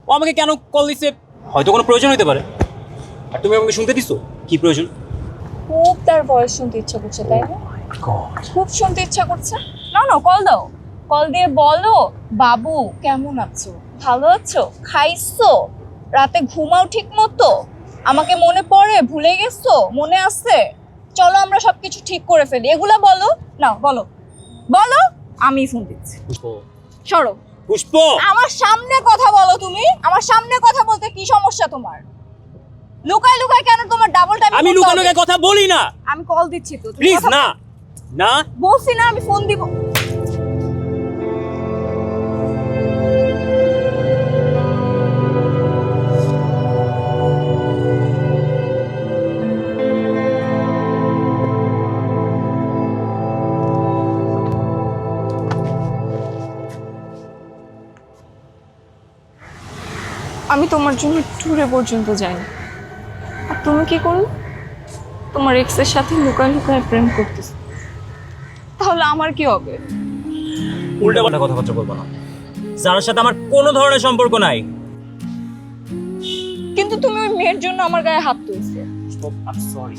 ও আমাকে কেন কল দিছে হয়তো কোনো প্রয়োজন হতে পারে। আর তুমি আমাকে শুনতে দিছো কি প্রয়োজন? খুব তার ভয়েস শুনতে ইচ্ছা করছে, তাই না? খুব শুনতে ইচ্ছা করছে। না না, কল দাও, কল দিয়ে বলো বাবু কেমন আছো, ভালো আছো, খাইছো, রাতে ঘুমাও ঠিক মতো, আমাকে মনে পড়ে, ভুলে গেছো, মনে আছে, চলো আমরা সবকিছু ঠিক করে ফেলি, এগুলা বলো। না বলো, বলো। আমি ফোন দিচ্ছি। পুষ্প, সরো। পুষ্প, আমার সামনে কথা বলো তুমি। আমার সামনে কথা বলতে কি সমস্যা তোমার? লুকাই লুকাই কেন তোমার ডাবল টাইম? আমি লুকানো কথা বলি না। আমি কল দিচ্ছি তো, তুমি প্লিজ কথা না না। বলছি না আমি ফোন দিব। আমি তোমার জন্য ট্যুরে পর্যন্ত যাইনি, আর তুমি কি করলে? তোমার এক্সের সাথে লুকায় লুকায় প্রেম করতেছ। তাহলে আমার কি হবে? উল্টা পাল্টা কথাবার্তা বলবো না। যার সাথে আমার কোনো ধরনের সম্পর্ক নাই। কিন্তু তুমি ওই মেয়ের জন্য আমার গায়ে হাত তুলছো। সরি।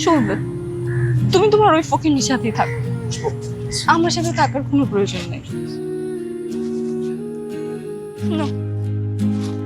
চলবে, তুমি তোমার ওই ফকিনীর সাথেই থাকো, আমার সাথে থাকার কোনো প্রয়োজন নেই। না